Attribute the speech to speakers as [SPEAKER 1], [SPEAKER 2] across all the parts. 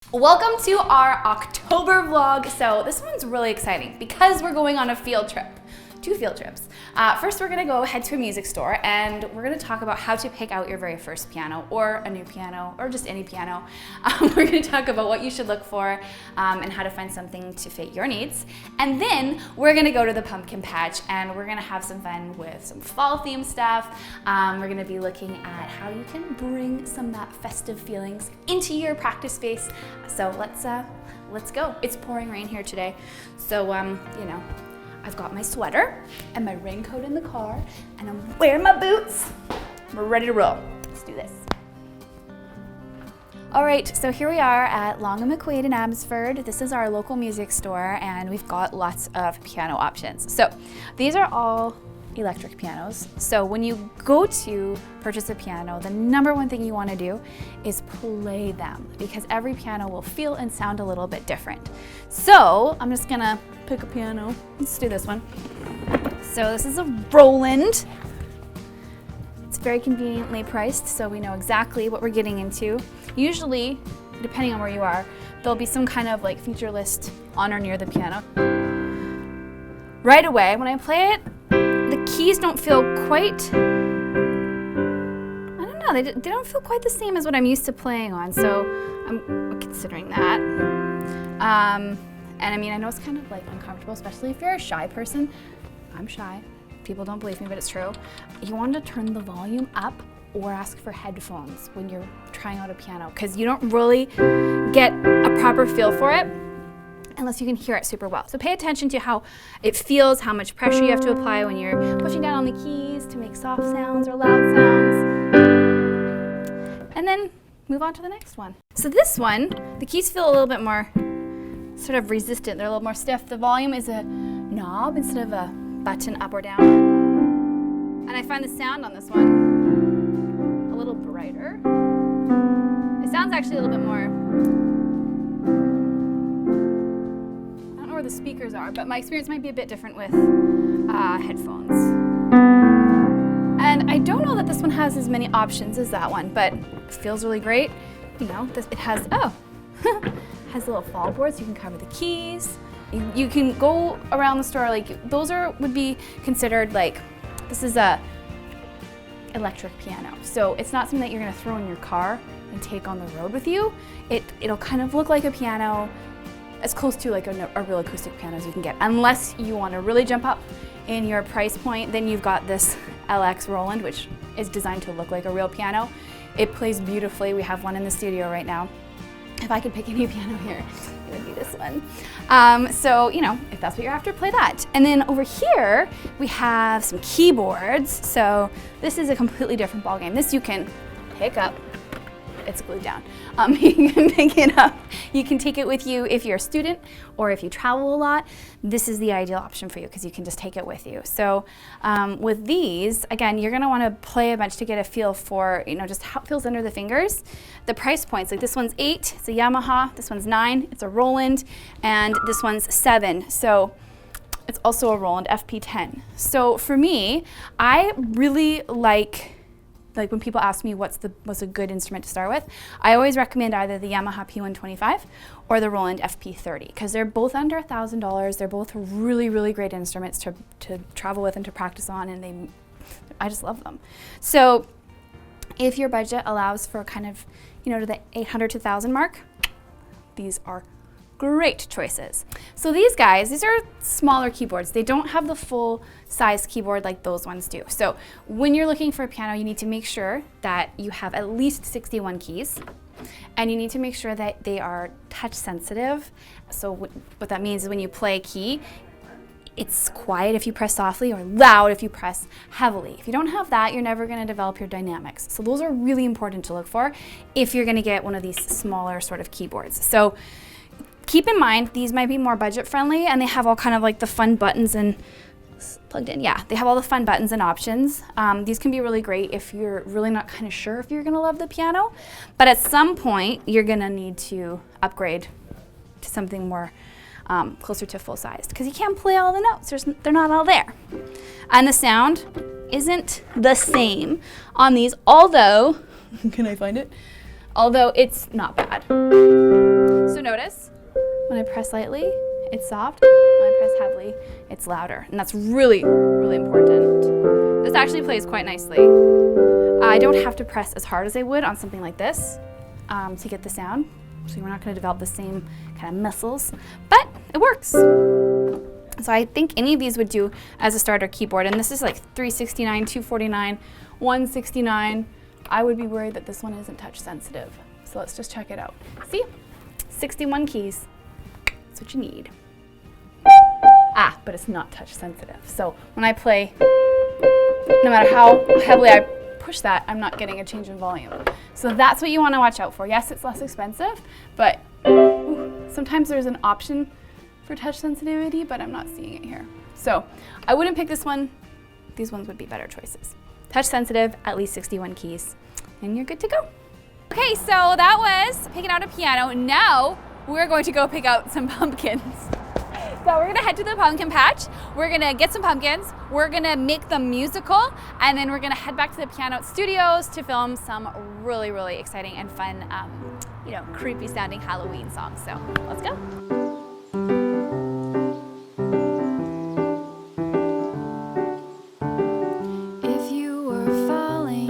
[SPEAKER 1] Welcome to our October vlog. So this one's really exciting because we're going on a field trip. 2 field trips. First, we're gonna go head to a music store and we're gonna talk about how to pick out your very first piano or a new piano or just any piano. We're gonna talk about what you should look for and how to find something to fit your needs. And then we're gonna go to the pumpkin patch and we're gonna have some fun with some fall themed stuff. We're gonna be looking at how you can bring some of that festive feelings into your practice space. So let's go. It's pouring rain here today. So, you know, I've got my sweater and my raincoat in the car and I'm wearing my boots. We're ready to roll. Let's do this. All right, so here we are at Long and McQuaid in Abbotsford. This is our local music store and we've got lots of piano options. So these are all electric pianos. So when you go to purchase a piano, the number one thing you want to do is play them because every piano will feel and sound a little bit different. So I'm just gonna pick a piano. Let's do this one. So this is a Roland. It's very conveniently priced, so we know exactly what we're getting into. Usually, depending on where you are, there'll be some kind of like feature list on or near the piano. Right away, when I play it, the keys don't feel quite, I don't know, they don't feel quite the same as what I'm used to playing on, so I'm considering that. And I mean, I know it's kind of like uncomfortable, especially if you're a shy person. I'm shy. People don't believe me, but it's true. You want to turn the volume up or ask for headphones when you're trying out a piano because you don't really get a proper feel for it unless you can hear it super well. So pay attention to how it feels, how much pressure you have to apply when you're pushing down on the keys to make soft sounds or loud sounds. And then move on to the next one. So this one, the keys feel a little bit more sort of resistant. They're a little more stiff. The volume is a knob instead of a button up or down. And I find the sound on this one a little brighter. It sounds actually a little bit more, I don't know where the speakers are, but my experience might be a bit different with headphones. And I don't know that this one has as many options as that one, but it feels really great. You know, it has, has little fall boards, you can cover the keys. You can go around the store, like those would be considered like, this is a electric piano. So it's not something that you're gonna throw in your car and take on the road with you. It'll kind of look like a piano, as close to like a real acoustic piano as you can get. Unless you wanna really jump up in your price point, then you've got this LX Roland, which is designed to look like a real piano. It plays beautifully. We have one in the studio right now. If I could pick any piano here, it would be this one. So, you know, if that's what you're after, play that. And then over here, we have some keyboards. So this is a completely different ballgame. This you can pick up. It's glued down. You can pick it up. You can take it with you if you're a student or if you travel a lot. This is the ideal option for you because you can just take it with you. So with these, again, you're gonna wanna play a bunch to get a feel for, you know, just how it feels under the fingers. The price points, like this one's 8, it's a Yamaha, this one's 9, it's a Roland, and this one's 7. So it's also a Roland FP10. So for me, I really like when people ask me what's a good instrument to start with, I always recommend either the Yamaha P125 or the Roland FP30 because they're both under $1,000. They're both really, really great instruments to travel with and to practice on, and I just love them. So if your budget allows for kind of, you know, to the 800 to 1,000 mark, these are great choices. So these guys, these are smaller keyboards. They don't have the full size keyboard like those ones do. So when you're looking for a piano, you need to make sure that you have at least 61 keys, and you need to make sure that they are touch sensitive. So what that means is when you play a key, it's quiet if you press softly or loud if you press heavily. If you don't have that, you're never going to develop your dynamics. So those are really important to look for if you're going to get one of these smaller sort of keyboards. So keep in mind, these might be more budget friendly and they have all kind of like the fun buttons and plugged in. Yeah, they have all the fun buttons and options. These can be really great if you're really not kind of sure if you're gonna love the piano, but at some point you're gonna need to upgrade to something more closer to full size because you can't play all the notes. They're not all there. And the sound isn't the same on these, although, can I find it? although it's not bad. So notice, when I press lightly, it's soft. When I press heavily, it's louder. And that's really, really important. This actually plays quite nicely. I don't have to press as hard as I would on something like this to get the sound. So we're not going to develop the same kind of muscles, but it works. So I think any of these would do as a starter keyboard. And this is like 369, 249, 169. I would be worried that this one isn't touch sensitive. So let's just check it out. See, 61 keys. That's what you need. But it's not touch sensitive. So when I play, no matter how heavily I push that, I'm not getting a change in volume. So that's what you want to watch out for. Yes, it's less expensive, but sometimes there's an option for touch sensitivity, but I'm not seeing it here. So I wouldn't pick this one. These ones would be better choices. Touch sensitive, at least 61 keys, and you're good to go. Okay, so that was picking out a piano. Now we're going to go pick out some pumpkins. So we're gonna head to the pumpkin patch. We're gonna get some pumpkins. We're gonna make them musical, and then we're gonna head back to the Pianote studios to film some really, really exciting and fun, creepy sounding Halloween songs. So let's go. If you were falling,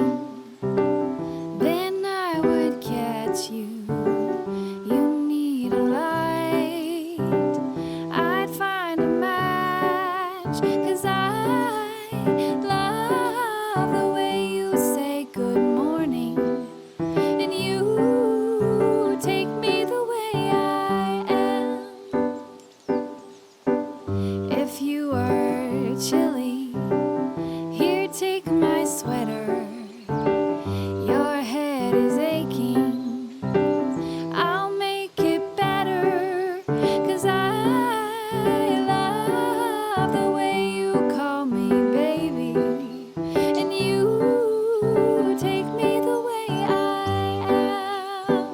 [SPEAKER 1] then I would catch you. You need a light. I'd find a match, 'cause I love the way you say good morning, and you take me the way I am. If you are chilly, here, take my sweater. Your head is aching, I'll make it better, 'cause I love the way you call me baby, and you take me the way I am.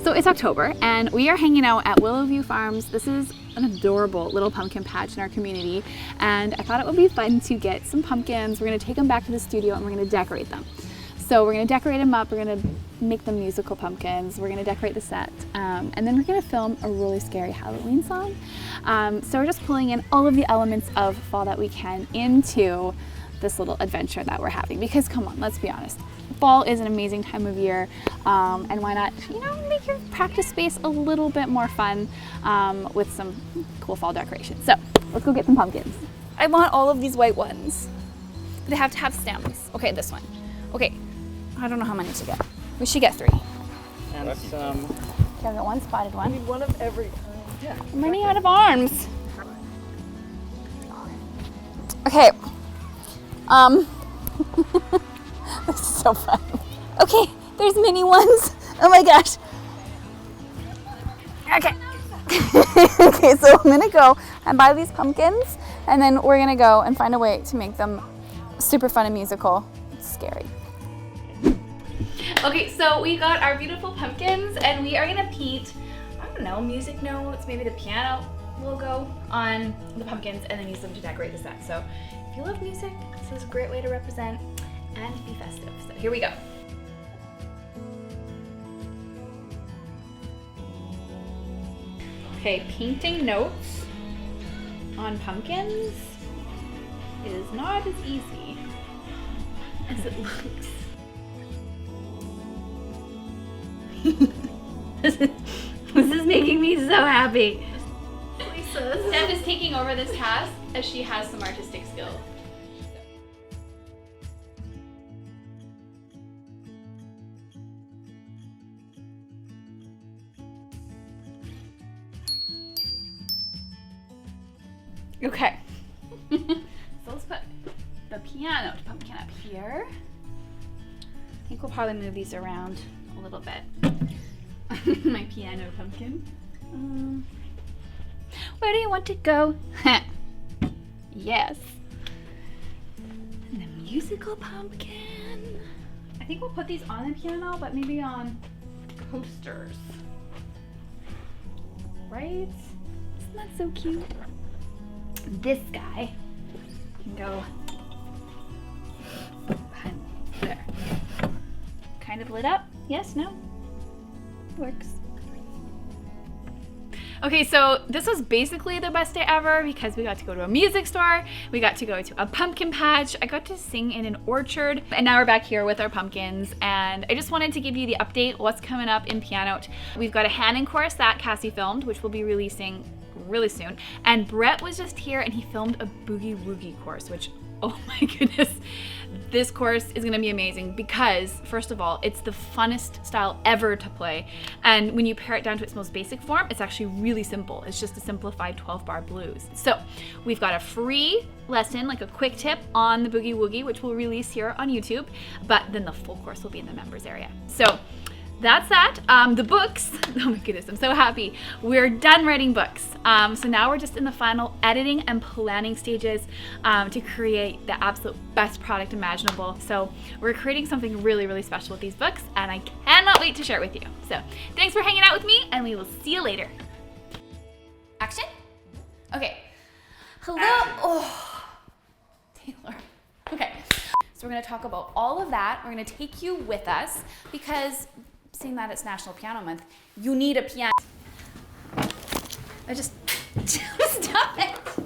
[SPEAKER 1] So it's October, and we are hanging out at Willowview Farms. This is an adorable little pumpkin patch in our community, and I thought it would be fun to get some pumpkins. We're going to take them back to the studio and we're going to decorate them. So we're going to decorate them up, we're going to make them musical pumpkins, we're going to decorate the set, and then we're going to film a really scary Halloween song. So we're just pulling in all of the elements of fall that we can into this little adventure that we're having, because come on, let's be honest. Fall is an amazing time of year, and why not, make your practice space a little bit more fun with some cool fall decorations. So let's go get some pumpkins. I want all of these white ones. They have to have stems. Okay, this one. Okay, I don't know how many to get. We should get 3.
[SPEAKER 2] And some.
[SPEAKER 1] Okay, I've got one spotted
[SPEAKER 2] I
[SPEAKER 1] one.
[SPEAKER 2] need one of every kind. Yeah.
[SPEAKER 1] I'm running out of arms. Okay. This is so fun. Okay, there's mini ones. Oh my gosh. Okay. Okay, so I'm gonna go and buy these pumpkins, and then we're gonna go and find a way to make them super fun and musical. It's scary. Okay, so we got our beautiful pumpkins, and we are gonna paint, I don't know, music notes, maybe the piano logo on the pumpkins, and then use them to decorate the set. So if you love music, this is a great way to represent and be festive. So here we go. Okay, painting notes on pumpkins is not as easy as it looks. This is making me so happy. Steph is taking over this task as she has some artistic skill. Okay. So let's put the piano pumpkin up here. I think we'll probably move these around a little bit. My piano pumpkin. Where do you want to go? Yes. And the musical pumpkin. I think we'll put these on the piano, but maybe on coasters. Right? Isn't that so cute? This guy can go behind there. Okay. kind of lit up. Yes, no? Works. Okay, so this was basically the best day ever because we got to go to a music store, we got to go to a pumpkin patch, I got to sing in an orchard, and now we're back here with our pumpkins, and I just wanted to give you the update, what's coming up in Pianote. We've got a hand-in chorus that Cassie filmed, which we'll be releasing really soon, and Brett was just here and he filmed a boogie woogie course, which, oh my goodness, this course is gonna be amazing because, first of all, it's the funnest style ever to play. And when you pare it down to its most basic form, it's actually really simple. It's just a simplified 12-bar blues. So we've got a free lesson, like a quick tip on the boogie woogie, which we'll release here on YouTube, but then the full course will be in the members area. So that's that. The books, oh my goodness, I'm so happy. We're done writing books. So now we're just in the final editing and planning stages to create the absolute best product imaginable. So we're creating something really, really special with these books, and I cannot wait to share it with you. So thanks for hanging out with me, and we will see you later. Action? Okay. Hello. Action. Oh, Taylor. Okay. So we're going to talk about all of that. We're going to take you with us because seeing that it's National Piano Month, you need a piano. I just stop it.